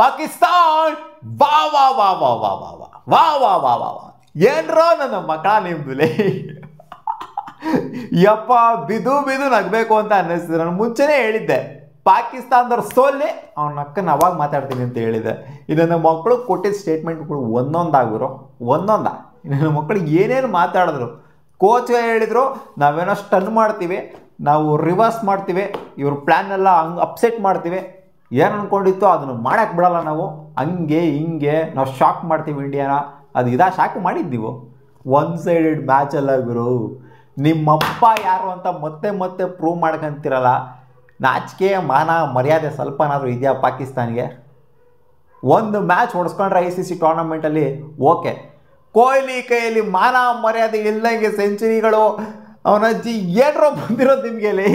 ಪಾಕಿಸ್ತಾನ್ ವಾ ವಾ ವಾ ವಾ ವಾ ವಾ ವಾ ವಾ ವಾ ವಾ ವಾ ವಾ ಏನ್ರೋ ನನ್ನ ಮಕ್ಕಳ ನಿಮ್ದುಲೆ ಯಪ್ಪ ಬಿದು ಬಿದು ನಗಬೇಕು ಅಂತ ಅನ್ನಿಸ್ತಿದೆ. ನಾನು ಮುಂಚೆನೇ ಹೇಳಿದ್ದೆ ಪಾಕಿಸ್ತಾನದವ್ರ ಸೋಲ್ಲಿ ಅವ್ನ ಅಕ್ಕನ ಅವಾಗ ಮಾತಾಡ್ತೀನಿ ಅಂತ ಹೇಳಿದೆ. ನನ್ನ ಮಕ್ಕಳು ಕೊಟ್ಟಿದ್ದ ಸ್ಟೇಟ್ಮೆಂಟ್ಗಳು ಒಂದೊಂದಾಗಿರೋ ನನ್ನ ಮಕ್ಕಳು ಏನೇನು ಮಾತಾಡಿದ್ರು. ಕೋಚ್ ಹೇಳಿದ್ರು ನಾವೇನೋ ಸ್ಟನ್ ಮಾಡ್ತೀವಿ, ನಾವು ರಿವರ್ಸ್ ಮಾಡ್ತೀವಿ, ಇವ್ರ ಪ್ಲ್ಯಾನ್ ಎಲ್ಲ ಹಂಗೆ ಅಪ್ಸೆಟ್ ಮಾಡ್ತೀವಿ, ಏನು ಅಂದ್ಕೊಂಡಿತ್ತು ಅದನ್ನು ಮಾಡೋಕ್ಕೆ ಬಿಡಲ್ಲ ನಾವು, ಹಂಗೆ ಹಿಂಗೆ ನಾವು ಶಾಕ್ ಮಾಡ್ತೀವಿ ಇಂಡಿಯಾನ. ಅದು ಶಾಕ್ ಮಾಡಿದ್ದೀವಿ. ಒನ್ ಸೈಡೆಡ್ ಮ್ಯಾಚ್ ಅಲ್ಲ ಗುರು. ನಿಮ್ಮಪ್ಪ ಯಾರು ಅಂತ ಮತ್ತೆ ಮತ್ತೆ ಪ್ರೂವ್ ಮಾಡ್ಕೊಂತೀರಲ್ಲ. ನಾಚಿಕೆ ಮಾನ ಮರ್ಯಾದೆ ಸ್ವಲ್ಪನಾದರೂ ಇದೆಯಾ ಪಾಕಿಸ್ತಾನಿಗೆ? ಒಂದು ಮ್ಯಾಚ್ ಹೊಡೆಸ್ಕೊಂಡ್ರೆ ICC ಟೂರ್ನಮೆಂಟಲ್ಲಿ ಓಕೆ. ಕೊಹ್ಲಿ ಕೈಯಲ್ಲಿ ಮಾನ ಮರ್ಯಾದೆ ಇಲ್ಲಂಗೆ ಸೆಂಚುರಿಗಳು ಅವನಜ್ಜಿ ಏನರೋ ಬಂದಿರೋದು ನಿಮಗೆ.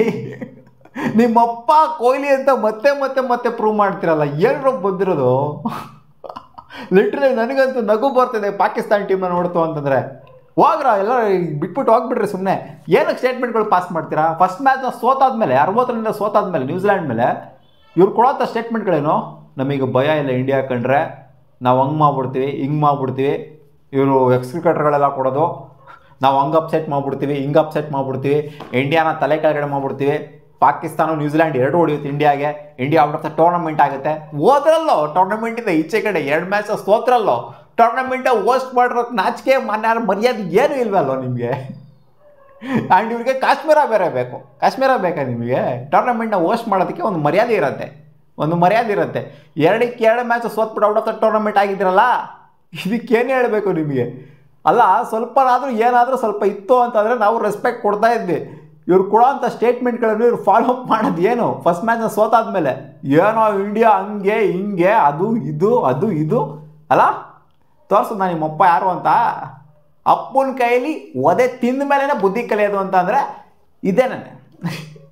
ನಿಮ್ಮಪ್ಪ ಕೊಹ್ಲಿ ಅಂತ ಮತ್ತೆ ಮತ್ತೆ ಮತ್ತೆ ಪ್ರೂವ್ ಮಾಡ್ತಿರಲ್ಲ, ಏನರೋ ಬಂದಿರೋದು. ಲಿಟ್ರಲಿ ನನಗಂತೂ ನಗು ಬರ್ತಿದೆ ಪಾಕಿಸ್ತಾನ ಟೀಮ್ನ ನೋಡ್ತು ಅಂತಂದರೆ. ಹೋಗ್ರ ಎಲ್ಲ ಬಿಟ್ಬಿಟ್ಟು ಹೋಗ್ಬಿಟ್ರಿ ಸುಮ್ಮನೆ. ಏನಕ್ಕೆ ಸ್ಟೇಟ್ಮೆಂಟ್ಗಳು ಪಾಸ್ ಮಾಡ್ತೀರಾ? ಫಸ್ಟ್ ಮ್ಯಾಚ್ನ ಸೋತಾದ್ಮೇಲೆ 60 ಸೋತಾದ್ಮೇಲೆ ನ್ಯೂಜಿಲ್ಯಾಂಡ್ ಮೇಲೆ ಇವ್ರು ಕೊಡೋಂಥ ಸ್ಟೇಟ್ಮೆಂಟ್ಗಳೇನು? ನಮಗೆ ಭಯ ಇಲ್ಲ ಇಂಡಿಯಾ ಕಂಡ್ರೆ, ನಾವು ಹಂಗೆ ಮಾಡ್ಬಿಡ್ತೀವಿ ಹಿಂಗೆ ಮಾಡ್ಬಿಡ್ತೀವಿ. ಇವರು ಎಕ್ಸ್ ಕ್ರಿಕೆಟರ್ಗಳೆಲ್ಲ ಕೊಡೋದು ನಾವು ಹಂಗೆ ಅಪ್ಸೆಟ್ ಮಾಡ್ಬಿಡ್ತೀವಿ ಹಿಂಗೆ ಅಪ್ಸೆಟ್ ಮಾಡ್ಬಿಡ್ತೀವಿ, ಇಂಡಿಯಾನ ತಲೆ ಕೆಳಗಡೆ ಮಾಡ್ಬಿಡ್ತೀವಿ, ಪಾಕಿಸ್ತಾನ ನ್ಯೂಜಿಲ್ಯಾಂಡ್ 2 ಹೊಡೆಯುತ್ತೆ ಇಂಡಿಯಾಗೆ, India out of the tournament ಆಗುತ್ತೆ. ಹೋದ್ರಲ್ಲೋ ಟೂರ್ನಮೆಂಟಿಂದ ಈಚೆ ಕಡೆ 2 ಮ್ಯಾಚ್ ಸೋತ್ರಲ್ಲೋ, ಟೂರ್ನಮೆಂಟ ಹೋಸ್ಟ್ ಮಾಡಿರೋಕ್ಕೆ ನಾಚಿಕೆ ಮರ್ಯಾದೆ ಏನೂ ಇಲ್ವಲ್ಲೋ ನಿಮಗೆ. ಆ್ಯಂಡ್ ಇವ್ರಿಗೆ ಕಾಶ್ಮೀರ ಬೇರೆ ಬೇಕು. ಕಾಶ್ಮೀರ ಬೇಕಾ ನಿಮಗೆ? ಟೂರ್ನಮೆಂಟ್ನ ಹೋಸ್ಟ್ ಮಾಡೋದಕ್ಕೆ ಒಂದು ಮರ್ಯಾದೆ ಇರುತ್ತೆ. 2 ಮ್ಯಾಚ್ ಸೋತ್ಬಿಟ್ಟು ಔಟ್ ಆಫ್ ದ ಟೂರ್ನಮೆಂಟ್ ಆಗಿದ್ದೀರಲ್ಲ, ಇದಕ್ಕೇನು ಹೇಳಬೇಕು ನಿಮಗೆ? ಅಲ್ಲ, ಸ್ವಲ್ಪನಾದರೂ ಏನಾದರೂ ಸ್ವಲ್ಪ ಇತ್ತು ಅಂತಂದರೆ ನಾವು ರೆಸ್ಪೆಕ್ಟ್ ಕೊಡ್ತಾ ಇದ್ವಿ. ಇವ್ರು ಕೊಡೋ ಅಂಥ ಸ್ಟೇಟ್ಮೆಂಟ್ಗಳನ್ನು ಇವ್ರು ಫಾಲೋ ಅಪ್ ಮಾಡೋದು ಏನು? ಫಸ್ಟ್ ಮ್ಯಾಚ್ನ ಸೋತಾದ್ಮೇಲೆ ಏನೋ ಇಂಡಿಯಾ ಹಂಗೆ ಹಿಂಗೆ ಅದು ಇದು ಅಲ್ಲ. ತೋರಿಸೋದು ನಾನು ನಿಮ್ಮಪ್ಪ ಯಾರು ಅಂತ. ಅಪ್ಪನ ಕೈಲಿ ಒದೆ ತಿಂದ ಮೇಲೇ ಬುದ್ಧಿ ಕಲಿಯೋದು ಅಂತ ಅಂದರೆ ಇದೇನೇ.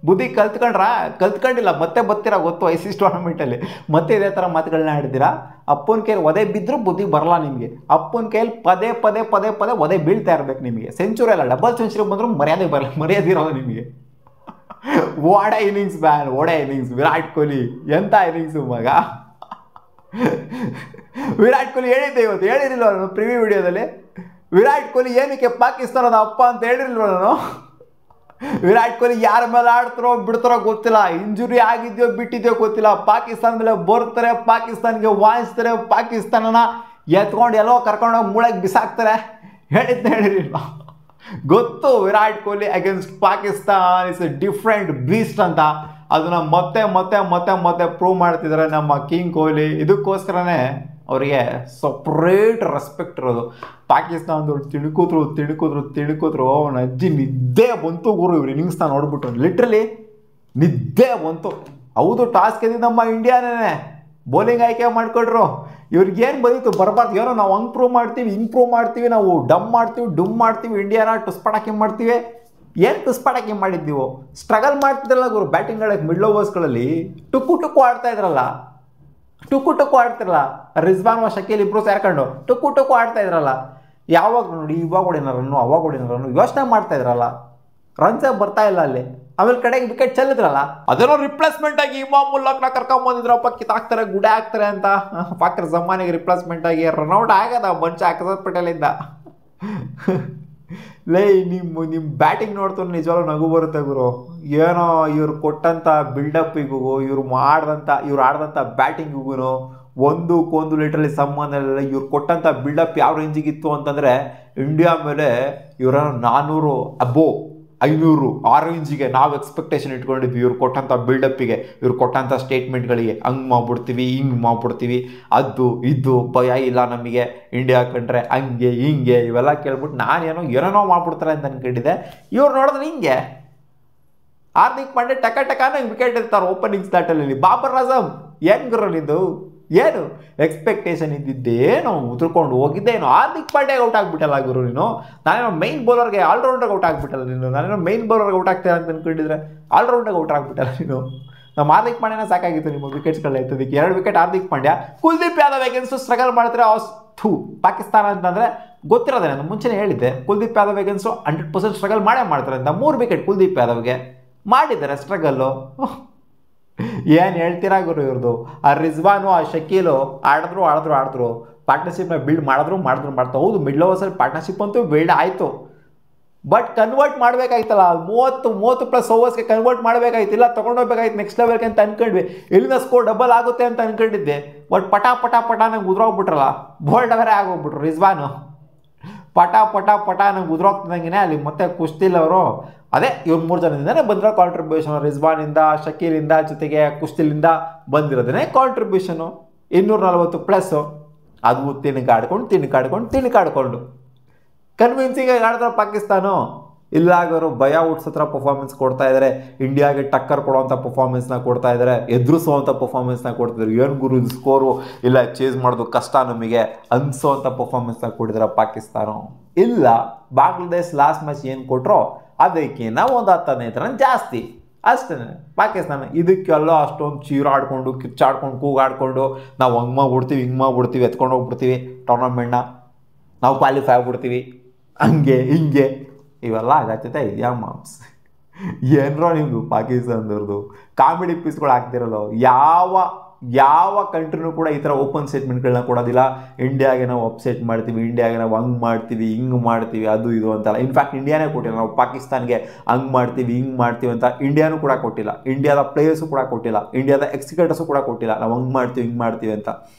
ಬುದ್ಧಿ ಕಲ್ತ್ಕೊಂಡಿಲ್ಲ ಮತ್ತೆ ಬರ್ತೀರಾ ಗೊತ್ತು. ICC ಟೂರ್ನಮೆಂಟಲ್ಲಿ ಮತ್ತೆ ಇದೇ ಥರ ಮಾತುಗಳನ್ನ ಆಡ್ತೀರಾ. ಅಪ್ಪನ ಕೈಲಿ ಒದೆ ಬಿದ್ದರೂ ಬುದ್ಧಿ ಬರಲ್ಲ ನಿಮಗೆ. ಅಪ್ಪನ ಕೈಲಿ ಪದೇ ಪದೇ ಪದೇ ಪದೇ ಒದೆ ಬೀಳ್ತಾ ಇರಬೇಕು ನಿಮಗೆ. ಸೆಂಚುರಿ ಅಲ್ಲ, ಡಬಲ್ ಸೆಂಚುರಿ ಬಂದರೂ ಮರ್ಯಾದೆ ಇರೋಲ್ಲ ನಿಮಗೆ. ಓಡ ಇನ್ನಿಂಗ್ಸ್ ವಿರಾಟ್ ಕೊಹ್ಲಿ ಎಂಥ ಇನ್ನಿಂಗ್ಸು ಮಗ. ವಿರಾಟ್ ಕೊಹ್ಲಿ ಹೇಳಿರಲಿಲ್ವ ನಾನು ಪ್ರಿವ್ಯೂ ವಿಡಿಯೋದಲ್ಲಿ? ವಿರಾಟ್ ಕೊಹ್ಲಿ ಏನಕ್ಕೆ ಪಾಕಿಸ್ತಾನದ ಅಪ್ಪ ಅಂತ ಹೇಳಿರಲಿಲ್ವ ನಾನು? ವಿರಾಟ್ ಕೊಹ್ಲಿ ಯಾರ ಮೇಲೆ ಆಡ್ತಾರೋ ಬಿಡ್ತಾರೋ ಗೊತ್ತಿಲ್ಲ, ಇಂಜುರಿ ಆಗಿದೆಯೋ ಬಿಟ್ಟಿದೆಯೋ ಗೊತ್ತಿಲ್ಲ, ಪಾಕಿಸ್ತಾನ ಮೇಲೆ ಬರ್ತಾರೆ, ಪಾಕಿಸ್ತಾನಿಗೆ ವಾಯಿಸ್ತಾರೆ, ಪಾಕಿಸ್ತಾನನ ಎತ್ಕೊಂಡು ಎಲ್ಲೋ ಕರ್ಕೊಂಡೋಗಿ ಮೂಳೆಗೆ ಬಿಸಾಕ್ತಾರೆ. ಹೇಳಿರಲಿಲ್ಲ ಗೊತ್ತು. Virat Kohli against Pakistan is A different beast ಅಂತ. ಅದನ್ನು ಮತ್ತೆ ಮತ್ತೆ ಮತ್ತೆ ಮತ್ತೆ ಪ್ರೂವ್ ಮಾಡ್ತಿದ್ದಾರೆ ನಮ್ಮ ಕಿಂಗ್ ಕೊಹ್ಲಿ. ಇದಕ್ಕೋಸ್ಕರನೇ ಅವರಿಗೆ ಸಪ್ರೇಟ್ ರೆಸ್ಪೆಕ್ಟ್ ಇರೋದು. ಪಾಕಿಸ್ತಾನದವ್ರು ತಿಳ್ಕೋದ್ರು ಅವನ ಅಜ್ಜಿ ನಿದ್ದೆ ಬಂತು ಗುರು. ಇವ್ರು ಇನ್ನಿಂಗ್ಸ್ನ ನೋಡ್ಬಿಟ್ಟು ಲಿಟ್ರಲಿ ನಿದ್ದೆ ಬಂತು. ಹೌದು, ಟಾಸ್ ಗೆದ್ದಿದ್ದು ನಮ್ಮ ಇಂಡಿಯಾನೇ. ಬೌಲಿಂಗ್ ಆಯ್ಕೆ ಮಾಡಿಕೊಟ್ರು. ಇವ್ರಿಗೇನು ಬಂದಿತ್ತು? ಬರಬಾರ್ದು. ಏನೋ ನಾವು ಹಂಗೆ ಪ್ರೂವ್ ಮಾಡ್ತೀವಿ ಹಿಂಗೆ ಪ್ರೂವ್ ಮಾಡ್ತೀವಿ, ನಾವು ಡುಮ್ ಮಾಡ್ತೀವಿ ಇಂಡಿಯಾನ ಟುಸ್ಪಾಟಾಕಿ ಮಾಡ್ತೀವಿ. ಏನು ಟುಸ್ಪಾಟಾಕಿ ಮಾಡಿದ್ದೀವೋ? ಸ್ಟ್ರಗಲ್ ಮಾಡ್ತಿದ್ರಲ್ಲ ಗುರು ಬ್ಯಾಟಿಂಗ್ಗಳಿಗೆ. Middle ಓವರ್ಸ್ಗಳಲ್ಲಿ tuk ಆಡ್ತಿರಲ್ಲ. ರಿಜ್ವಾನ್ ಶಕೀಲ್ ಇಬ್ರು ಸೇರ್ಕೊಂಡು ಟುಕ್ಕು ಆಡ್ತಾ ಇದ್ರಲ್ಲ. ಯಾವಾಗ ನೋಡಿ ಇವಾಗ ಹೊಡಿನ ರನ್ನು ಅವಾಗ ಹೊಡಿನ ರನ್ನು ಯೋಚನೆ ಮಾಡ್ತಾ ಇದ್ರಲ್ಲ. ರನ್ಸೇ ಬರ್ತಾ ಇಲ್ಲ ಅಲ್ಲಿ. ಆಮೇಲೆ ಕಡೆಗೆ ವಿಕೆಟ್ ಚೆಲ್ಲಿದ್ರಲ್ಲ, ಅದನ್ನೋ ರಿಪ್ಲೇಸ್ಮೆಂಟ್ ಆಗಿ ಇಮಾಮ್ ಉಲ್ಲಾಕ್ನ ಕರ್ಕೊಂಬಂದಿದ್ರಪ್ಪ, ಕಿತ್ತಾಕ್ತಾರೆ ಗುಡೆ ಹಾಕ್ತಾರೆ ಅಂತ. ಫಾಕ್ರ್ ಜಮಾನಿಗೆ ರಿಪ್ಲೇಸ್ಮೆಂಟ್ ಆಗಿ ರನ್ಔಟ್ ಆಗದ ಮಂಚ ಅಕ್ಷರ್ ಪಟೇಲಿಂದ. ನಿಮ್ಮ ಬ್ಯಾಟಿಂಗ್ ನೋಡ್ತಾರೆ ನಿಜವಾಗ್ಲೂ ನಗು ಬರುತ್ತೆ ಗುರು. ಏನೋ ಇವ್ರು ಕೊಟ್ಟಂಥ ಬಿಲ್ಡಪ್ಪಿಗೂ ಇವ್ರು ಆಡ್ದಂಥ ಬ್ಯಾಟಿಂಗಿಗೂ ಒಂದಕ್ಕೊಂದು ಲಿಟ್ರಲಿ ಸಂಬಂಧ ಇಲ್ಲ. ಇವ್ರು ಕೊಟ್ಟಂಥ ಬಿಲ್ಡಪ್ ಯಾವ ರೇಂಜಿಗಿತ್ತು ಅಂತಂದರೆ, ಇಂಡಿಯಾ ಮೇಲೆ ಇವರ 400 ಅಬೋವ್ 500 ಆ ರೇಂಜಿಗೆ ನಾವು ಎಕ್ಸ್ಪೆಕ್ಟೇಷನ್ ಇಟ್ಕೊಂಡಿದ್ವಿ. ಇವ್ರು ಕೊಟ್ಟಂಥ ಬಿಲ್ಡಪ್ಪಿಗೆ, ಇವ್ರು ಕೊಟ್ಟಂಥ ಸ್ಟೇಟ್ಮೆಂಟ್ಗಳಿಗೆ, ಹಂಗೆ ಮಾಡ್ಬಿಡ್ತೀವಿ ಹಿಂಗೆ ಮಾಡ್ಬಿಡ್ತೀವಿ, ಅದು ಇದು ಭಯ ಇಲ್ಲ ನಮಗೆ ಇಂಡಿಯಾ ಕಂಡ್ರೆ, ಹಂಗೆ ಹಿಂಗೆ ಇವೆಲ್ಲ ಕೇಳ್ಬಿಟ್ಟು ನಾನೇನೋ ಏನೇನೋ ಮಾಡ್ಬಿಡ್ತಾರೆ ಅಂತ ಅನ್ಕೊಂಡಿದ್ದೆ. ಇವ್ರು ನೋಡಿದ್ರೆ ಹಿಂಗೆ ಹಾರ್ದಿಕ್ ಪಾಂಡೆ ಟಕ ವಿಕೆಟ್ ಇರ್ತಾರೆ ಓಪನಿಂಗ್ ಸ್ಟಾರ್ಟಲ್ಲಿ. ಬಾಬರ್ ಆಜಮ್ ಏನು ಗುರು ನಿಂದು? ಏನು ಎಕ್ಸ್ಪೆಕ್ಟೇಷನ್ ಇದ್ದಿದ್ದೇನೋ ಉದುರ್ಕೊಂಡು ಹೋಗಿದ್ದೇನೋ. ಹಾರ್ದಿಕ್ ಪಾಂಡೆಗೆ ಔಟ್ ಆಗಿಬಿಟ್ಟಲ್ಲ ಗುರು ನೀನು. ನಾನೇನೋ ಮೈನ್ ಬೌಲರ್ಗೆ ಆಲ್ರೌಂಡರ್ಗೆ ಔಟ್ ಆಗಿಬಿಟ್ಟಲ್ಲ ನೀನು. ನಾನೇನೋ ಮೈನ್ ಬೌಲರ್ಗೆ ಔಟ್ ಆಗ್ತೀರ ಅಂತ ಅಂದ್ಕೊಂಡಿದ್ರೆ ಆಲ್ರೌಂಡರ್ಗೆ ಔಟ್ ಆಗಿಬಿಟ್ಟಲ್ಲ ನೀನು. ನಮ್ಮ ಹಾರ್ದಿಕ್ ಪಾಂಡ್ಯನ ಸಾಕಾಗಿತ್ತು ನಿಮ್ಮ ವಿಕೆಟ್ಸ್ಗಳು ಎತ್ತೋದಕ್ಕೆ. 2 wicket Hardik Pandya. Kuldeep Yadav against struggle ಮಾಡ್ತಾರೆ ಪಾಕಿಸ್ತಾನ ಅಂತಂದರೆ ಗೊತ್ತಿರೋದೇ. ನಾನು ಮುಂಚೆನೇ ಹೇಳಿದ್ದೆ ಕುಲ್ದೀಪ್ ಯಾದವ್ ಅಗೇನ್ಸ್ಟ್ 100% ಸ್ಟ್ರಗಲ್ ಮಾಡ್ತಾರೆ ಅಂತ. 3 ವಿಕೆಟ್ ಕುಲ್ದೀಪ್ ಯಾದವ್ಗೆ ಮಾಡಿದ್ದಾರೆ ಸ್ಟ್ರಗಲ್ಲು. ಏನು ಹೇಳ್ತೀರಾ ಗುರು ಇವ್ರದ್ದು. ಆ ರಿಜ್ವಾನು ಆ ಶಕೀಲು ಆಡಿದ್ರು ಪಾರ್ಟ್ನರ್ಶಿಪ್ನ ಬಿಲ್ಡ್ ಮಾಡ್ತಾ ಹೌದು ಮಿಡ್ಲ್ ಓವರ್ಸಲ್ಲಿ ಪಾರ್ಟ್ನರ್ಶಿಪ್ ಅಂತೂ ಬಿಲ್ಡ್ ಆಯಿತು. ಬಟ್ ಕನ್ವರ್ಟ್ ಮಾಡಬೇಕಾಯ್ತಲ್ಲ, 30+ ಓವರ್ಸ್ಗೆ ಕನ್ವರ್ಟ್ ಮಾಡಬೇಕಾಯ್ತಿಲ್ಲ, ತೊಗೊಂಡೋಗ್ಬೇಕಾಯ್ತು ನೆಕ್ಸ್ಟ್ ಲೆವೆಲ್ಗೆ ಅಂತ ಅನ್ಕೊಂಡ್ವಿ. ಇಲ್ಲಿಂದ ಸ್ಕೋರ್ ಡಬಲ್ ಆಗುತ್ತೆ ಅಂತ ಅನ್ಕೊಂಡಿದ್ದೆ. ಬಟ್ ಪಟ ನಂಗೆ ಉದ್ರೋಗ್ಬಿಟ್ರಲ್ಲ, ಬೋಲ್ಡ್ ಅವರೇ ಆಗೋಗ್ಬಿಟ್ರು ರಿಜ್ವಾನು. ಪಟ ನಂಗೆ ಉದ್ರೋಗ್ತಿದ್ದಂಗೆ ಅಲ್ಲಿ ಮತ್ತೆ ಕುಸ್ತಿಲ್ ಅವರು ಅದೇ ಇವ್ರು 3 ಜನದಿಂದನೇ ಬಂದಿರೋ ಕಾಂಟ್ರಿಬ್ಯೂಷನ್. ರಿಜ್ವಾನಿಂದ, ಶಕೀಲಿಂದ, ಜೊತೆಗೆ ಕುಸ್ತಿಲಿಂದ ಬಂದಿರೋದೇ ಕಾಂಟ್ರಿಬ್ಯೂಷನು 240+. ಅದು ತಿನ್ಕಾಡ್ಕೊಂಡು ಕನ್ವಿನ್ಸಿಂಗ್ ಆಗಿ ಆಡಿದ್ರೆ ಪಾಕಿಸ್ತಾನ ಇಲ್ಲಾಗೋರು ಭಯ ಹುಡ್ಸತ್ರ ಪರ್ಫಾರ್ಮೆನ್ಸ್ ಕೊಡ್ತಾ ಇದ್ದಾರೆ. ಇಂಡಿಯಾಗೆ ಟಕ್ಕರ್ ಕೊಡುವಂಥ ಪರ್ಫಾರ್ಮೆನ್ಸ್ನ ಕೊಡ್ತಾ ಇದ್ದಾರೆ, ಎದುರಿಸುವಂಥ ಪರ್ಫಾರ್ಮೆನ್ಸ್ನ ಕೊಡ್ತಿದ್ದಾರೆ. ಏನು ಗುರು ಇದು ಸ್ಕೋರು ಇಲ್ಲ ಚೇಸ್ ಮಾಡೋದು ಕಷ್ಟ ನಮಗೆ ಅನಿಸೋವಂಥ ಪರ್ಫಾರ್ಮೆನ್ಸ್ನ ಕೊಟ್ಟಿದ್ದಾರೆ ಪಾಕಿಸ್ತಾನ. ಇಲ್ಲ ಬಾಂಗ್ಲಾದೇಶ್ ಲಾಸ್ಟ್ ಮ್ಯಾಚ್ ಏನು ಕೊಟ್ಟರೋ ಅದಕ್ಕಿಂತ ಒಂದು 10-15 ರನ್ ಜಾಸ್ತಿ ಅಷ್ಟೇ. ಪಾಕಿಸ್ತಾನ ಇದಕ್ಕೆಲ್ಲ ಅಷ್ಟೊಂದು ಚೀರಾಡ್ಕೊಂಡು ಕಿಚ್ಚಾಡ್ಕೊಂಡು ಕೂಗಾಡ್ಕೊಂಡು ನಾವು ಹಂಗೆ ಮಾಡ್ಬಿಡ್ತೀವಿ ಎತ್ಕೊಂಡು ಹೋಗ್ಬಿಡ್ತೀವಿ ಟೂರ್ನಮೆಂಟ್ನ, ನಾವು ಕ್ವಾಲಿಫೈ ಆಗ್ಬಿಡ್ತೀವಿ ಹಂಗೆ ಹಿಂಗೆ ಇವೆಲ್ಲ ಆಗತ್ತೈತೆ ಇದೆಯಾ ಮಾಮ್ಸ್. ಏನರೋ ನಿಮ್ಮದು ಪಾಕಿಸ್ತಾನದವ್ರದ್ದು ಕಾಮಿಡಿ ಪೀಸ್ಗಳು ಆಗ್ತಿರಲ್ಲ. ಯಾವ ಕಂಟ್ರಿನೂ ಕೂಡ ಈ ಥರ ಓಪನ್ ಸ್ಟೇಟ್ಮೆಂಟ್ಗಳನ್ನ ಕೊಡೋದಿಲ್ಲ. ಇಂಡಿಯಾಗೆ ನಾವು ಅಪ್ಸೆಟ್ ಮಾಡ್ತೀವಿ, ಇಂಡಿಯಾಗೆ ನಾವು ಹಂಗೆ ಮಾಡ್ತೀವಿ ಹಿಂಗೆ ಮಾಡ್ತೀವಿ ಅದು ಇದು ಅಂತಲ್ಲ. ಇನ್ಫ್ಯಾಕ್ಟ್ ಇಂಡಿಯಾನೇ ಕೊಟ್ಟಿಲ್ಲ, ನಾವು ಪಾಕಿಸ್ತಾನ್ಗೆ ಹಂಗೆ ಮಾಡ್ತೀವಿ ಹಿಂಗೆ ಮಾಡ್ತೀವಿ ಅಂತ ಇಂಡಿಯಾನೂ ಕೂಡ ಕೊಟ್ಟಿಲ್ಲ, ಇಂಡಿಯಾದ ಪ್ಲೇಯರ್ಸು ಕೂಡ ಕೊಟ್ಟಿಲ್ಲ, ಇಂಡಿಯಾದ ಎಕ್ಸಿಕ್ಯೂಟಿವ್ಸು ಕೂಡ ಕೊಟ್ಟಿಲ್ಲ ನಾವು ಹಂಗೆ ಮಾಡ್ತೀವಿ ಹಿಂಗೆ ಮಾಡ್ತೀವಿ ಅಂತ.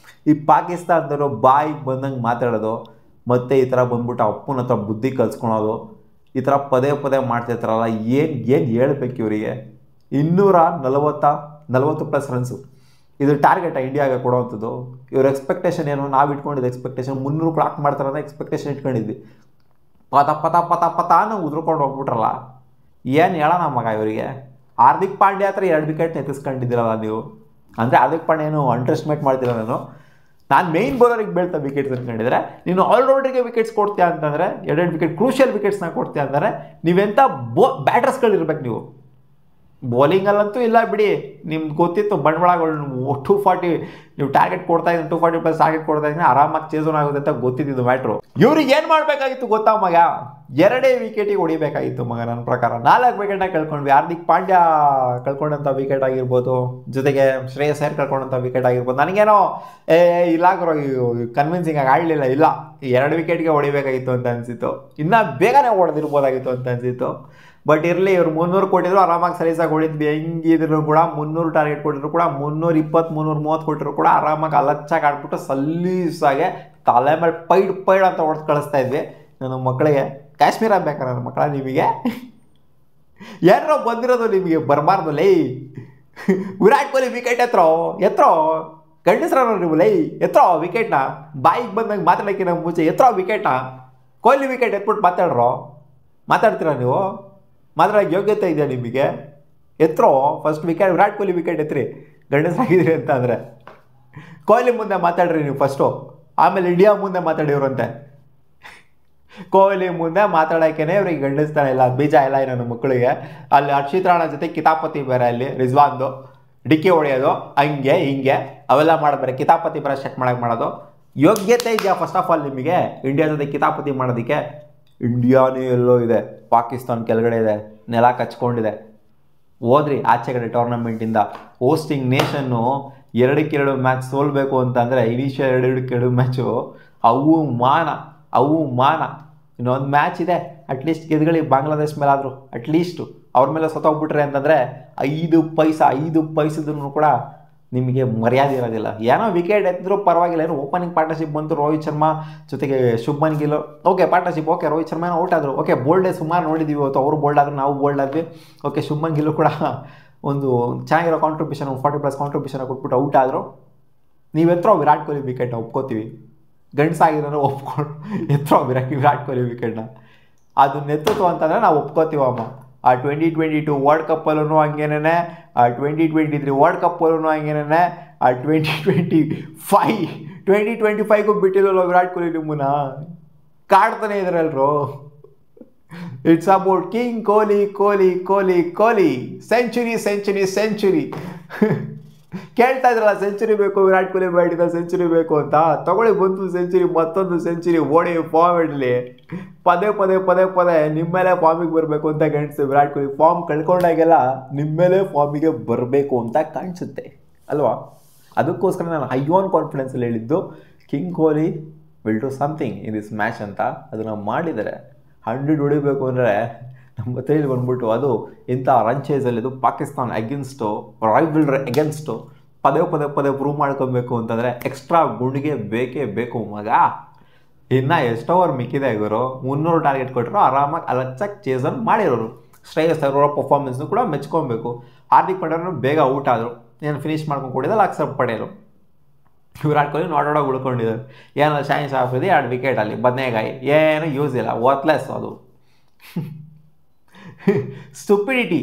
ಈ ಪಾಕಿಸ್ತಾನದವರು ಬಾಯಿಗೆ ಬಂದಂಗೆ ಮಾತಾಡೋದು, ಮತ್ತು ಈ ಥರ ಬಂದ್ಬಿಟ್ಟು ಅಪ್ಪನ ಹತ್ರ ಬುದ್ಧಿ ಕಲ್ಸ್ಕೊಳೋದು, ಈ ಥರ ಪದೇ ಮಾಡ್ತಿರ್ತಾರಲ್ಲ, ಏನು ಹೇಳ್ಬೇಕು ಇವರಿಗೆ. 240+ ರನ್ಸು ಇದು ಟಾರ್ಗೆಟ್ ಇಂಡಿಯಾಗೆ ಕೊಡೋವಂಥದ್ದು. ಇವ್ರ ಎಕ್ಸ್ಪೆಕ್ಟೇಷನ್ ಏನು, ನಾವು ಇಟ್ಕೊಂಡಿದ್ದು ಎಕ್ಸ್ಪೆಕ್ಟೇಷನ್ 300 ಕ್ಲಾಕ್ ಮಾಡ್ತಾರೆ ಅಂತ ಎಕ್ಸ್ಪೆಕ್ಟೇಷನ್ ಇಟ್ಕೊಂಡಿದ್ವಿ. ಪತ ನಾವು ಉದ್ರಕೊಂಡು ಹೋಗ್ಬಿಟ್ರಲ್ಲ. ಏನು ಹೇಳೋಣ ಮಗ ಇವರಿಗೆ. ಹಾರ್ದಿಕ್ ಪಾಂಡ್ಯ ಹತ್ರ 2 ವಿಕೆಟ್ ಎತ್ತಿಸ್ಕೊಂಡಿದ್ದೀರಲ್ಲ ನೀವು. ಅಂದರೆ ಹಾರ್ದಿಕ್ ಪಾಂಡ್ಯ ಏನು ಅಂಡರ್ ಎಸ್ಟಿಮೇಟ್ ಮಾಡ್ತೀರ ನಾನು ಮೇಯ್ನ್ ಬೌಲರಿಗೆ ಬೀಳ್ತಾ ವಿಕೆಟ್ಸ್ ಅಂದ್ಕೊಂಡಿದ್ರೆ, ನೀನು ಆಲ್ರೌಂಡರ್ಗೆ ವಿಕೆಟ್ಸ್ ಕೊಡ್ತೀಯ ಅಂತಂದರೆ 2 ವಿಕೆಟ್ ಕ್ರೂಷಿಯಲ್ ವಿಕೆಟ್ಸ್ನ ಕೊಡ್ತೀಯ ಅಂದರೆ ನೀವೆಂಥ ಬ್ಯಾಟರ್ಸ್ಗಳಿರ್ಬೇಕು ನೀವು. ಬೌಲಿಂಗಲ್ಲಂತೂ ಇಲ್ಲ ಬಿಡಿ, ನಿಮ್ಗೆ ಗೊತ್ತಿತ್ತು ಬಂಡವಾಳಗಳು 240 ನೀವು ಟಾರ್ಗೆಟ್ ಕೊಡ್ತಾ ಇದ್ದೀನಿ, 240+ ಟಾರ್ಗೆಟ್ ಕೊಡ್ತಾ ಇದ್ದೀನಿ, ಆರಾಮಾಗಿ ಚೇಸೋನ್ ಆಗುತ್ತೆ ಅಂತ ಗೊತ್ತಿದ್ದು ಮ್ಯಾಟ್ರು. ಇವ್ರಿಗೆ ಏನು ಮಾಡಬೇಕಾಗಿತ್ತು ಗೊತ್ತಾ ಮಗ, 2 ವಿಕೆಟಿಗೆ ಹೊಡಿಬೇಕಾಗಿತ್ತು ಮಗ. ನನ್ನ ಪ್ರಕಾರ 4 ವಿಕೆಟ್ನ ಕಳ್ಕೊಂಡ್ವಿ. ಹಾರ್ದಿಕ್ ಪಾಂಡ್ಯ ಕಳ್ಕೊಂಡಂಥ ವಿಕೆಟ್ ಆಗಿರ್ಬೋದು, ಜೊತೆಗೆ ಶ್ರೇಯಸ್ ಅಯ್ಯರ್ ಕಳ್ಕೊಂಡಂಥ ವಿಕೆಟ್ ಆಗಿರ್ಬೋದು. ನನಗೇನೋ ಇಲ್ಲಾಗ್ರೋ ಕನ್ವಿನ್ಸಿಂಗ್ ಆಗಿ ಆಡಲಿಲ್ಲ. ಇಲ್ಲ 2 ವಿಕೆಟ್ಗೆ ಹೊಡಿಬೇಕಾಗಿತ್ತು ಅಂತ ಅನಿಸಿತ್ತು, ಇನ್ನೂ ಬೇಗನೆ ಹೊಡೆದಿರ್ಬೋದಾಗಿತ್ತು ಅಂತ ಅನಿಸಿತ್ತು. ಬಟ್ ಇರಲಿ, ಇವ್ರು 300 ಕೊಟ್ಟಿದ್ರು ಆರಾಮಾಗಿ ಸಲೀಸಾಗಿ ಹೊಡಿದ್ವಿ. ಹೆಂಗಿದ್ರು ಕೂಡ 300 ಟಾರ್ಗೆಟ್ ಕೊಟ್ಟಿದ್ರು ಕೂಡ 320 330 ಕೊಟ್ಟರು ಕೂಡ ಆರಾಮಾಗಿ ಅಲಚ್ಚಾಗಿ ಆಡ್ಬಿಟ್ಟು ಸಲೀಸಾಗೆ ತಲೆ ಮೇಲೆ ಪೈಡ್ ಅಂತ ಹೊಡೆದು ಕಳಿಸ್ತಾ ಇದ್ವಿ. ನನ್ನ ಮಕ್ಕಳಿಗೆ ಕಾಶ್ಮೀರ ಬೇಕಾ ನನ್ನ ಮಕ್ಕಳ ನಿಮಗೆ? ಏನೋ ಬಂದಿರೋದು ನಿಮಗೆ ಬರಬಾರ್ದು ಲೈ. ವಿರಾಟ್ ಕೊಹ್ಲಿ ವಿಕೆಟ್ ಎತ್ತರೋ ಗಂಡಸ್ರ ನೀವು ಲೈ, ಎತ್ತರೋ ವಿಕೆಟ್ನ. ಬಾಯಿಗೆ ಬಂದಂಗೆ ಮಾತಾಡೋಕ್ಕಿಂತ ಮುಂಚೆ ಎತ್ತರೋ ವಿಕೆಟ್ನ. ಕೊಹ್ಲಿ ವಿಕೆಟ್ ಎತ್ಬಿಟ್ಟು ಮಾತಾಡ್ತೀರಾ ನೀವು? ಮಾತಾಡೋಕ್ಕೆ ಯೋಗ್ಯತೆ ಇದೆಯಾ ನಿಮಗೆ? ಎತ್ತರೋ first wicket, Virat Kohli wicket ಎತ್ತರಿ ಗಂಡಸರಾಗಿದ್ದೀರಿ ಅಂತ ಅಂದರೆ. ಕೊಹ್ಲಿ ಮುಂದೆ ಮಾತಾಡ್ರಿ ನೀವು ಫಸ್ಟು, ಆಮೇಲೆ ಇಂಡಿಯಾ ಮುಂದೆ ಮಾತಾಡಿವ್ರಂತೆ. ಕೊಹ್ಲಿ ಮುಂದೆ ಮಾತಾಡೋಕ್ಕೇ ಇವ್ರಿಗೆ ಗಂಡಸ್ತಾನೆ ಇಲ್ಲ, ಬೀಜ ಇಲ್ಲ ನನ್ನ ಮಕ್ಕಳಿಗೆ. ಅಲ್ಲಿ ಹರ್ಷಿತ್ ರಾಣಾ ಜೊತೆ ಕಿತಾಪತಿ ಬೇರೆ, ಅಲ್ಲಿ ರಿಜ್ವಾನ್ದು ಡಿಕ್ಕಿ ಹೊಡೆಯೋದು ಹಂಗೆ ಹಿಂಗೆ ಅವೆಲ್ಲ ಮಾಡಬೇರೆ, ಕಿತಾಪತಿ ಬೇರೆ ಸೆಟ್ ಮಾಡೋದು. ಯೋಗ್ಯತೆ ಇದೆಯಾ ಫಸ್ಟ್ ಆಫ್ ಆಲ್ ನಿಮಗೆ ಇಂಡಿಯಾ ಜೊತೆ ಕಿತಾಪತಿ ಮಾಡೋದಕ್ಕೆ? ಇಂಡಿಯಾನೇ ಎಲ್ಲೋ ಇದೆ, ಪಾಕಿಸ್ತಾನ ಕೆಳಗಡೆ ಇದೆ, ನೆಲ ಕಚ್ಕೊಂಡಿದೆ. ಹೋದ್ರಿ ಆಚೆ ಕಡೆ ಟೂರ್ನಮೆಂಟಿಂದ. ಹೋಸ್ಟಿಂಗ್ ನೇಷನ್ನು 2-2 ಮ್ಯಾಚ್ ಸೋಲ್ಬೇಕು ಅಂತಂದರೆ ಇನಿಷಿಯಲ್ 2-2 ಮ್ಯಾಚು ಅವು ಮಾನ. ಇನ್ನೊಂದು ಮ್ಯಾಚ್ ಇದೆ, ಅಟ್ಲೀಸ್ಟ್ ಗೆದ್ಗಳಿ ಬಾಂಗ್ಲಾದೇಶ್ ಮೇಲೆ ಆದರೂ, ಅಟ್ಲೀಸ್ಟು ಅವ್ರ ಮೇಲೆ ಸತ್ತೋಗ್ಬಿಟ್ರೆ ಅಂತಂದರೆ 5 ಪೈಸದೂ ಕೂಡ ನಿಮಗೆ ಮರ್ಯಾದೆ ಇರೋದಿಲ್ಲ. ಏನೋ ವಿಕೆಟ್ ಎತ್ತಿದ್ರು ಪರವಾಗಿಲ್ಲ, ಏನೋ ಓಪನಿಂಗ್ ಪಾರ್ಟ್ನರ್ಶಿಪ್ ಬಂತು ರೋಹಿತ್ ಶರ್ಮಾ ಜೊತೆಗೆ Shubman Gill. Okay partnership okay, Rohit Sharma out ಆದರು. ಓಕೆ ಬೋಲ್ಡೇ ಸುಮಾರು ನೋಡಿದ್ದೀವಿ ಇವತ್ತು, ಅವರು ಬೋಲ್ಡ್ ಆದರು ನಾವು ಬೋಲ್ಡ್ ಆದ್ವಿ. ಓಕೆ ಶುಭ್ಮನ್ ಗಿಲ್ ಕೂಡ ಒಂದು ಚೆನ್ನಾಗಿರೋ ಕಾಂಟ್ರಿಬ್ಯೂಷನ್ 40+ ಕಾಂಟ್ರಿಬ್ಯೂಷನ್ ಕೊಟ್ಬಿಟ್ಟು ಔಟ್ ಆದರು. ನೀವು ಎತ್ತರೋ ವಿರಾಟ್ ಕೊಹ್ಲಿ ವಿಕೆಟ್ನ ಒಪ್ಕೋತೀವಿ, ಗಂಡಸಾಗಿರೋ ಒಪ್ಕೊಂಡು ಎತ್ತರೋ ವಿರಾಟ್ ಕೊಹ್ಲಿ ವಿಕೆಟ್ನ, ಅದು ನೆತ್ತಿತ್ತು ಅಂತಂದರೆ ನಾವು ಒಪ್ಕೋತೀವಮ್ಮ. ಆ 2022 ವರ್ಲ್ಡ್ ಕಪ್ಪಲ್ಲೂ ಹಂಗೇನೇ, ಆ 2023 ವರ್ಲ್ಡ್ ಕಪ್ಪಲ್ಲೂ ಹಂಗೇನೇ, ಆ 2025ಗೂ ಬಿಟ್ಟಿಲ್ಲಲ್ಲ ವಿರಾಟ್ ಕೊಹ್ಲಿ ನಿಮ್ಮನ್ನ ಕಾಡ್ತಾನೆ ಇದ್ರಲ್ರು. It's about king Kohli. Century ಕೇಳ್ತಾ ಇದ್ರಲ್ಲ ಸೆಂಚುರಿ ಬೇಕು, ವಿರಾಟ್ ಕೊಹ್ಲಿ ಬ್ಯಾಟಿಂದ ಸೆಂಚುರಿ ಬೇಕು ಅಂತ. ತಗೊಳ್ಳಿ ಬಂತು ಸೆಂಚುರಿ, ಮತ್ತೊಂದು ಸೆಂಚುರಿ ಓಡಿ ಫಾರ್ಮ್ ಇಡಲಿ. ಪದೇ ಪದೇ ಪದೇ ಪದೇ ನಿಮ್ಮ ಮೇಲೆ ಫಾರ್ಮಿಗೆ ಬರಬೇಕು ಅಂತ ಕಾಣಿಸುತ್ತೆ. ವಿರಾಟ್ ಕೊಹ್ಲಿ ಫಾರ್ಮ್ ಕಳ್ಕೊಂಡಾಗೆಲ್ಲ ನಿಮ್ಮ ಮೇಲೆ ಫಾರ್ಮಿಗೆ ಬರಬೇಕು ಅಂತ ಕಾಣಿಸುತ್ತೆ ಅಲ್ವಾ? ಅದಕ್ಕೋಸ್ಕರ ನಾನು ಹೈ ಆನ್ ಕಾನ್ಫಿಡೆನ್ಸಲ್ಲಿ ಹೇಳಿದ್ದು king Kohli will do something in this match ಅಂತ. ಅದನ್ನು ಮಾಡಿದರೆ 100 ಹೊಡಿಬೇಕು ಅಂದರೆ ನಮ್ಮ ತೈಲಿ ಬಂದ್ಬಿಟ್ಟು ಅದು ಇಂಥ ರನ್ ಚೇಸಲ್ಲಿ ಇದು ಪಾಕಿಸ್ತಾನ ಅಗೇನ್ಸ್ಟು, ರೈವಲ್ರಿ ಅಗೇನ್ಸ್ಟು ಪದೇ ಪದೇ ಪದೇ ಪ್ರೂವ್ ಮಾಡ್ಕೊಬೇಕು ಅಂತಂದರೆ ಎಕ್ಸ್ಟ್ರಾ ಗುಂಡಿಗೆ ಬೇಕೇ ಬೇಕು ಮಗ. ಇನ್ನು ಎಷ್ಟು ಓವರ್ ಮಿಕ್ಕಿದೆ ಗುರು, 300 ಟಾರ್ಗೆಟ್ ಕೊಟ್ಟರು ಆರಾಮಾಗಿ ಅಲಚ್ಚಾಗಿ ಚೇಸನ್ನು ಮಾಡಿರೋರು. ಶ್ರೇಯಸ್ ಅವರ ಪರ್ಫಾರ್ಮೆನ್ಸ್ನು ಕೂಡ ಮೆಚ್ಕೊಬೇಕು. ಹಾರ್ದಿಕ್ ಪಾಂಡ್ಯನು ಬೇಗ ಔಟ್ ಆದರು, ಏನು ಫಿನಿಶ್ ಮಾಡ್ಕೊಂಡು ಕೊಟ್ಟಿದ್ದಲ್ಲ ಅಕ್ಷರ್ ಪಟೇಲು. ವಿರಾಟ್ ಕೊಹ್ಲಿ ನೋಡೋಡಾಗಿ ಉಳ್ಕೊಂಡಿದ್ದಾರೆ. ಏನೋ ಶಾಹಿನ್ ಶಾಫ್ರಿದಿ 2 ವಿಕೆಟಲ್ಲಿ ಬದನೆಕಾಯಿ, ಏನು ಯೂಸ್ ಇಲ್ಲ, ವರ್ತ್ಲೆಸ್ ಅದು. ಸ್ಟುಪಿಡಿಟಿ,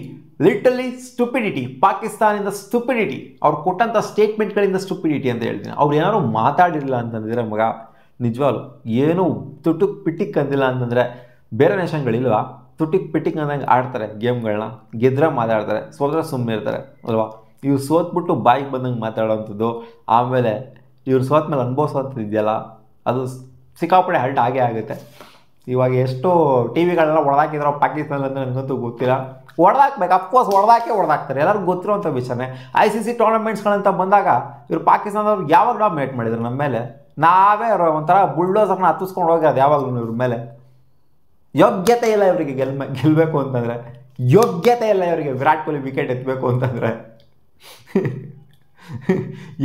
ಲಿಟಲಿ ಸ್ಟುಪಿಡಿಟಿ, ಪಾಕಿಸ್ತಾನಿಂದ ಸ್ಟುಪಿಡಿಟಿ. ಅವ್ರು ಕೊಟ್ಟಂಥ ಸ್ಟೇಟ್ಮೆಂಟ್ಗಳಿಂದ ಸ್ಟುಪಿಡಿಟಿ ಅಂತ ಹೇಳ್ತೀನಿ. ಅವ್ರು ಏನಾದ್ರು ಮಾತಾಡಿರಲಿಲ್ಲ ಅಂತಂದರೆ ಮಗ ನಿಜವಾಗ್ಲು ಏನು ತುಟುಕ್ ಪಿಟಿಕ್ ಅಂದಿಲ್ಲ ಅಂತಂದರೆ ಬೇರೆ ನೇಷನ್ಗಳಿಲ್ವಾ ತುಟಿಕ್ ಪಿಟಿಕ್ ಅಂದಂಗೆ ಆಡ್ತಾರೆ ಗೇಮ್ಗಳನ್ನ. ಗೆದ್ರೆ ಮಾತಾಡ್ತಾರೆ, ಸೋದ್ರೆ ಸುಮ್ಮನೆ ಇರ್ತಾರೆ ಅಲ್ವಾ? ಇವ್ರು ಸೋತ್ಬಿಟ್ಟು ಬಾಯಿಗೆ ಬಂದಂಗೆ ಮಾತಾಡೋವಂಥದ್ದು, ಆಮೇಲೆ ಇವ್ರು ಸೋತ್ಮೇಲೆ ಅನುಭವಿಸೋಂಥದ್ದು ಇದೆಯಲ್ಲ, ಅದು ಸಿಕ್ಕಾಪಡೆ ಹಲ್ಟ್ ಆಗೇ ಆಗುತ್ತೆ. ಇವಾಗ ಎಷ್ಟು ಟಿ ವಿಗಳೆಲ್ಲ ಹೊಡೆದಾಕಿದ್ರು ಪಾಕಿಸ್ತಾನ ಅಂತ ನನಗಂತೂ ಗೊತ್ತಿಲ್ಲ. ಹೊಡೆದಾಕ್ಬೇಕು, ಅಫ್ಕೋರ್ಸ್ ಹೊಡೆದಾಕ್ತಾರೆ, ಎಲ್ಲರಿಗೂ ಗೊತ್ತಿರೋಂಥ ವಿಷಯನೇ. ICC ಟೂರ್ನಮೆಂಟ್ಸ್ಗಳಂತ ಬಂದಾಗ ಇವರು ಪಾಕಿಸ್ತಾನದವ್ರು ಯಾವಾಗ ಡಾಮಿನೇಟ್ ಮಾಡಿದ್ರು ನಮ್ಮ ಮೇಲೆ? ನಾವೇ ಒಂಥರ ಬುಲ್ಡೋಸರ್ನ ಹತ್ತಿಸ್ಕೊಂಡು ಹೋಗೋದು ಯಾವಾಗಲೂ ಇವ್ರ ಮೇಲೆ. ಯೋಗ್ಯತೆ ಇಲ್ಲ ಇವರಿಗೆ ಗೆಲ್ಲಬೇಕು ಅಂತಂದರೆ, ಯೋಗ್ಯತೆ ಇಲ್ಲ ಇವರಿಗೆ ವಿರಾಟ್ ಕೊಹ್ಲಿ ವಿಕೆಟ್ ಎತ್ತಬೇಕು ಅಂತಂದರೆ.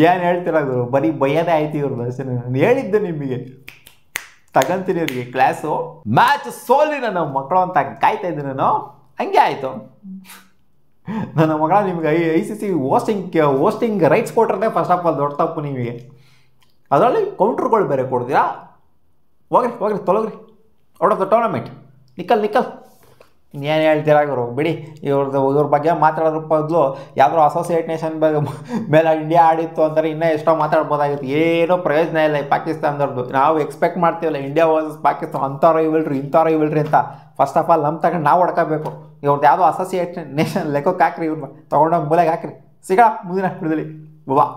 ಏನು ಹೇಳ್ತೀರ ಗುರು, ಬರೀ ಬಯ್ಯದೇ ಆಯ್ತು ಇವ್ರದ್ದು ಅಷ್ಟೇ. ನಾನು ಹೇಳಿದ್ದೆ ನಿಮಗೆ, ತಗೊಂತೀನಿ ಅವ್ರಿಗೆ ಕ್ಲಾಸು. ಮ್ಯಾಚ್ ಸೋಲಿ ನನ್ನ ಮಕ್ಕಳು ಅಂತ ಕಾಯ್ತಾ ಇದ್ದೀನಿ ನಾನು, ಹಂಗೆ ಆಯಿತು. ನನ್ನ ಮಗಳ ನಿಮ್ಗೆ ICC ಹೋಸ್ಟಿಂಗ್ ರೈಟ್ಸ್ ಕೊಟ್ಟಿರೋದೇ ಫಸ್ಟ್ ಆಫ್ ಆಲ್ ದೊಡ್ಡ ತಪ್ಪು ನಿಮಗೆ. ಅದರಲ್ಲಿ ಕೌಂಟ್ರ್ಗಳು ಬೇರೆ ಕೊಡ್ತೀರಾ? ಹೋಗ್ರಿ ತೊಲಗ್ರಿ ಔಟ್ ಆಫ್ ದ ಟೂರ್ನಮೆಂಟ್. ನಿಕ್ಕಲ್ ಏನು ಹೇಳ್ತೀರಾ ಗುರು, ಬಿಡಿ. ಇವ್ರ ಬಗ್ಗೆ ಮಾತಾಡೋದ್ರ ಬದಲು ಯಾವುದೋ ಅಸೋಸಿಯೇಟ್ ನೇಷನ್ ಮೇಲೆ ಇಂಡಿಯಾ ಆಡಿತ್ತು ಅಂತಾರೆ ಇನ್ನೂ ಎಷ್ಟೋ ಮಾತಾಡ್ಬೋದಾಗಿತ್ತು. ಏನೋ ಪ್ರಯೋಜನ ಇಲ್ಲ ಈ ಪಾಕಿಸ್ತಾನದವ್ರದ್ದು. ನಾವು ಎಕ್ಸ್ಪೆಕ್ಟ್ ಮಾಡ್ತೀವಲ್ಲ ಇಂಡಿಯಾ ವರ್ಸಸ್ ಪಾಕಿಸ್ತಾನ ಅಂಥವ್ರು ಇವಿಲ್ರಿ ಅಂತ. ಫಸ್ಟ್ ಆಫ್ ಆಲ್ ನಮ್ಮ ತಗೊಂಡು ನಾವು ಹೊಡ್ಕೋಬೇಕು. ಇವ್ರದ್ದು ಯಾವುದೋ ಅಸೋಸಿಯೇಟ್ ನೇಷನ್ ಲೆಕ್ಕಕ್ಕೆ ಹಾಕ್ರಿ, ಇವ್ರನ್ನ ತೊಗೊಂಡೋಗಿ ಮೂಲೆಗೆ ಹಾಕ್ರಿ. ಸಿಗೋಣ ಮುಂದಿನ ವಿಡಿಯೋದಲ್ಲಿ. ಬಾ.